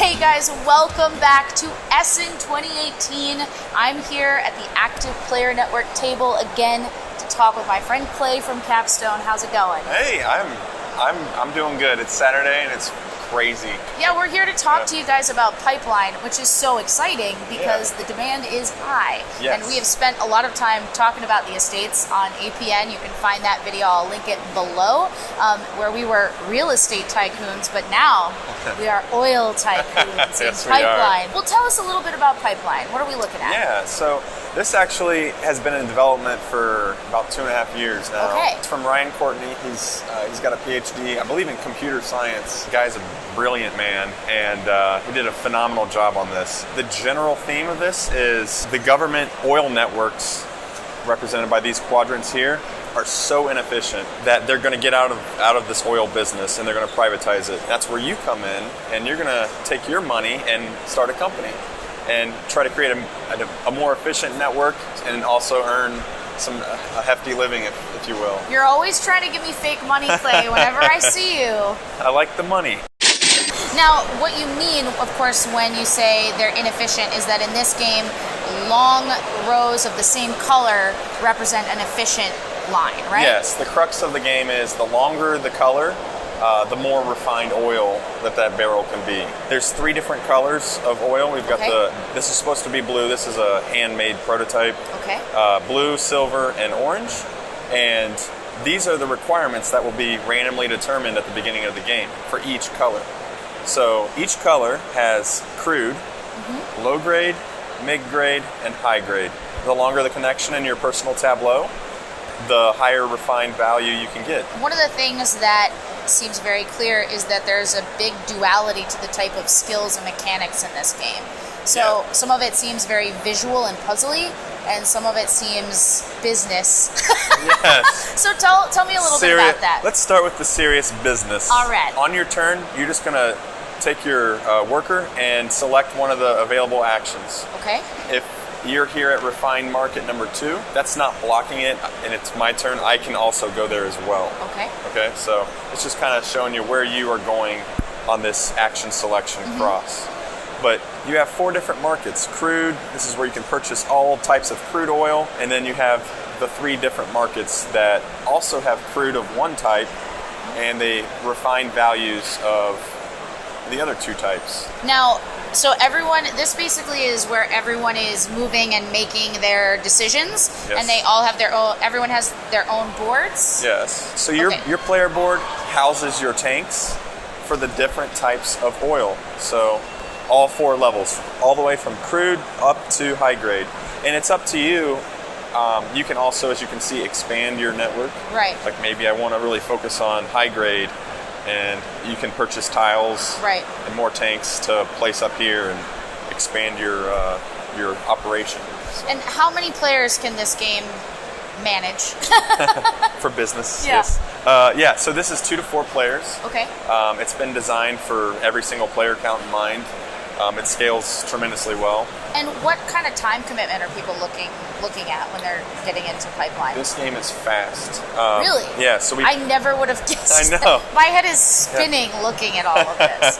Hey guys, welcome back to Essen 2018. I'm here at the Active Player Network table again to talk with my friend Clay from Capstone. How's it going? Hey, I'm doing good. It's Saturday and it's crazy. Yeah, we're here to talk to you guys about Pipeline, which is so exciting because the demand is high. Yes. And we have spent a lot of time talking about the estates on APN. You can find that video, I'll link it below, where we were real estate tycoons, but now we are oil tycoons Yes, in we Pipeline. are. Well, tell us a little bit about Pipeline. What are we looking at? Yeah, so this actually has been in development for about 2.5 years now. Okay. It's from Ryan Courtney. He's got a PhD, I believe, in computer science. The guy's a brilliant man, and he did a phenomenal job on this. The general theme of this is the government oil networks, represented by these quadrants here, are so inefficient that they're going to get out of this oil business and they're going to privatize it. That's where you come in, and you're going to take your money and start a company and try to create a more efficient network and also earn a hefty living, if you will. You're always trying to give me fake money, Clay, whenever I see you. I like the money. Now, what you mean, of course, when you say they're inefficient is that in this game, long rows of the same color represent an efficient line, right? Yes, the crux of the game is the longer the color, the more refined oil that barrel can be. There's 3 different colors of oil. We've got this is supposed to be blue. This is a handmade prototype. Okay. Blue, silver, and orange. And these are the requirements that will be randomly determined at the beginning of the game for each color. So each color has crude, low grade, mid grade, and high grade. The longer the connection in your personal tableau, the higher refined value you can get. One of the things that seems very clear is that there's a big duality to the type of skills and mechanics in this game. So some of it seems very visual and puzzly, and some of it seems business. Yes. So tell me a little bit about that. Let's start with the serious business. All right. On your turn, you're just going to take your worker and select one of the available actions. Okay. If you're here at refined market number 2, that's not blocking it, and it's my turn, I can also go there as well. Okay. Okay, so it's just kind of showing you where you are going on this action selection cross. But you have 4 different markets. Crude, this is where you can purchase all types of crude oil, and then you have the 3 different markets that also have crude of one type, and they refine values of the other 2 types. Now, so this basically is where everyone is moving and making their decisions, and they all have everyone has their own boards? Yes. So your player board houses your tanks for the different types of oil. So all 4 levels, all the way from crude up to high grade. And it's up to you. You can also, as you can see, expand your network. Right. Like maybe I want to really focus on high grade, and you can purchase tiles and more tanks to place up here and expand your operation. And how many players can this game manage? For business, Yeah. yes. So this is 2 to 4 players. Okay. It's been designed for every single player count in mind. It scales tremendously well. And what kind of time commitment are people looking at when they're getting into Pipeline? This game is fast. Really? Yeah. So I never would have guessed. I know. That. My head is spinning looking at all of this.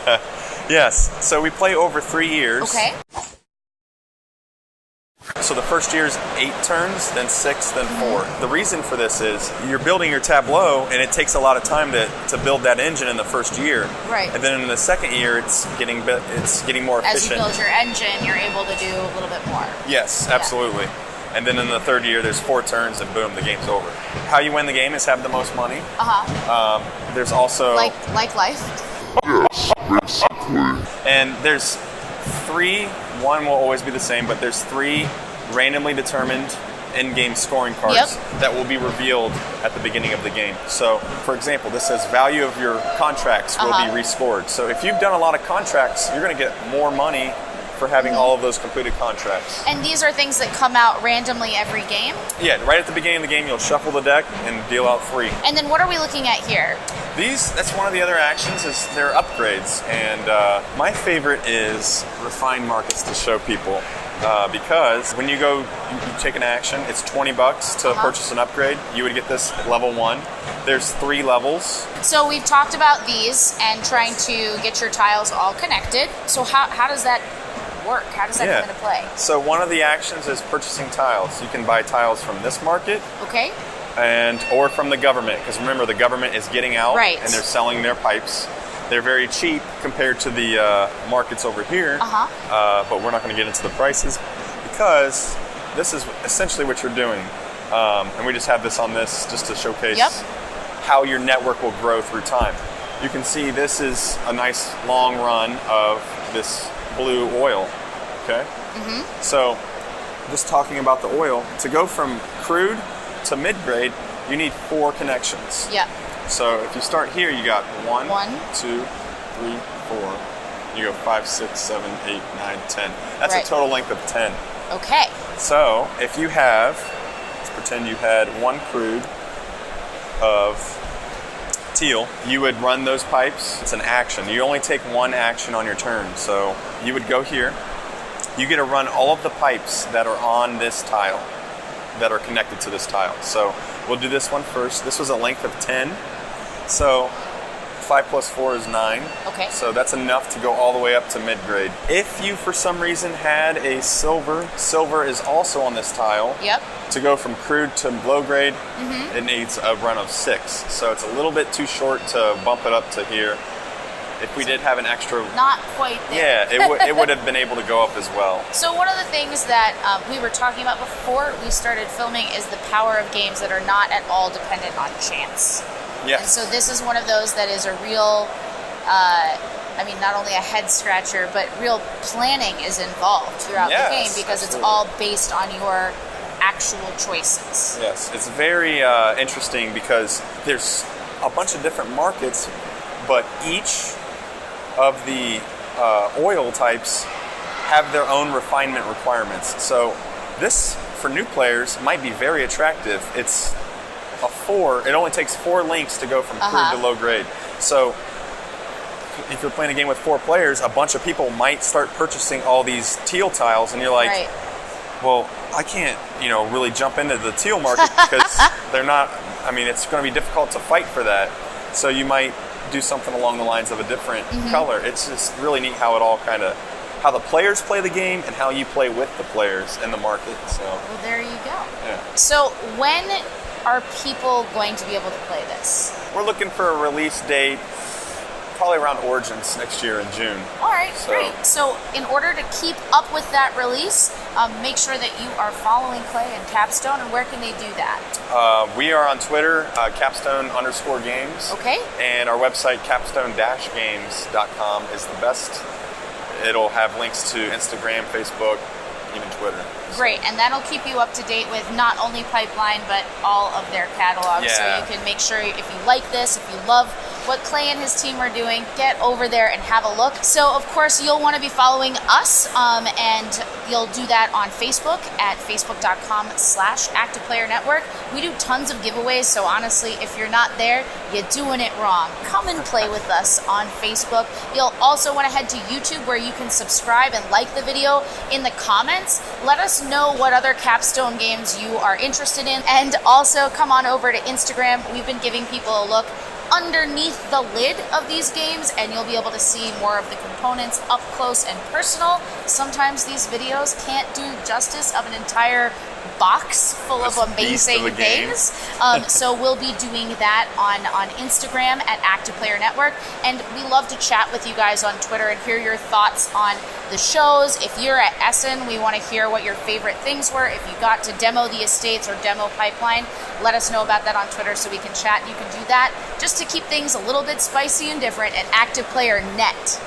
Yes. So we play over 3 years. Okay. So the first year is 8 turns, then 6, then 4. The reason for this is you're building your tableau, and it takes a lot of time to build that engine in the first year. Right. And then in the second year, it's getting more efficient. As you build your engine, you're able to do a little bit more. Yes, absolutely. And then in the third year, there's 4 turns, and boom, the game's over. How you win the game is have the most money. There's also like life. Yes, basically. And there's 3. One will always be the same, but there's 3 randomly determined in-game scoring cards that will be revealed at the beginning of the game. So, for example, this says value of your contracts will be rescored. So if you've done a lot of contracts, you're going to get more money for having all of those completed contracts. And these are things that come out randomly every game? Yeah, right at the beginning of the game, you'll shuffle the deck and deal out 3. And then what are we looking at here? That's one of the other actions, is they're upgrades. And my favorite is refined markets to show people. because when you take an action, it's $20 to purchase an upgrade. You would get this at level 1. There's 3 levels. So we've talked about these and trying to get your tiles all connected. So how does that work? How does that come into play? So one of the actions is purchasing tiles. You can buy tiles from this market. Okay. Or from the government, because remember, the government is getting out and they're selling their pipes. They're very cheap compared to the markets over here, but we're not going to get into the prices because this is essentially what you're doing. And we just have this on this just to showcase how your network will grow through time. You can see this is a nice long run of this blue oil, okay? So just talking about the oil, to go from crude to mid-grade, you need 4 connections. So if you start here, you got 1, 2, 3, 4. You go 5, 6, 7, 8, 9, 10. That's a total length of 10. Okay. So if you have, let's pretend you had 1 crude of teal, you would run those pipes. It's an action. You only take 1 action on your turn. So you would go here. You get to run all of the pipes that are on this tile, that are connected to this tile. So we'll do this one first. This was a length of 10. So 5 plus 4 is 9. Okay. So that's enough to go all the way up to mid-grade. If you, for some reason, had a silver is also on this tile. To go from crude to low grade, it needs a run of 6. So it's a little bit too short to bump it up to here. If we did have an extra... Not quite there. Yeah, it would have been able to go up as well. So one of the things that we were talking about before we started filming is the power of games that are not at all dependent on chance. And so this is one of those that is a real, not only a head scratcher, but real planning is involved throughout the game because it's all based on your actual choices. Yes, it's very interesting because there's a bunch of different markets, but each of the oil types have their own refinement requirements. So this, for new players, might be very attractive. It's a 4. It only takes 4 links to go from crude to low grade. So if you're playing a game with 4 players, a bunch of people might start purchasing all these teal tiles, and you're like, well, I can't, really jump into the teal market because they're not. It's going to be difficult to fight for that. So you might do something along the lines of a different color. It's just really neat how it all how the players play the game and how you play with the players in the market. So well, there you go. Yeah. So when are people going to be able to play this? We're looking for a release date probably around Origins next year in June. All right, great. So in order to keep up with that release, make sure that you are following Clay and Capstone. And where can they do that? We are on Twitter, Capstone_Games. Okay. And our website, capstone-games.com, is the best. It'll have links to Instagram, Facebook, even Twitter. Great, and that'll keep you up to date with not only Pipeline, but all of their catalog. So you can make sure if you like this, if you love what Clay and his team are doing, get over there and have a look. So, of course, you'll want to be following us, and you'll do that on Facebook at facebook.com/ActivePlayerNetwork. We do tons of giveaways, so honestly, if you're not there, you're doing it wrong. Come and play with us on Facebook. You'll also want to head to YouTube, where you can subscribe and like the video. In the comments, let us know what other Capstone games you are interested in, and also come on over to Instagram. We've been giving people a look underneath the lid of these games, and you'll be able to see more of the components up close and personal. Sometimes these videos can't do justice of an entire box full of amazing things. So we'll be doing that on Instagram at Active Player Network, and we love to chat with you guys on Twitter and hear your thoughts on the shows. If you're at Essen, we want to hear what your favorite things were. If you got to demo the estates or demo Pipeline, let us know about that on Twitter so we can chat. You can do that just to keep things a little bit spicy and different at Active Player Net.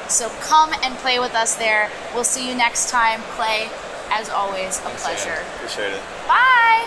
So come and play with us there. We'll see you next time. Clay, as always, a pleasure. Appreciate it. Bye.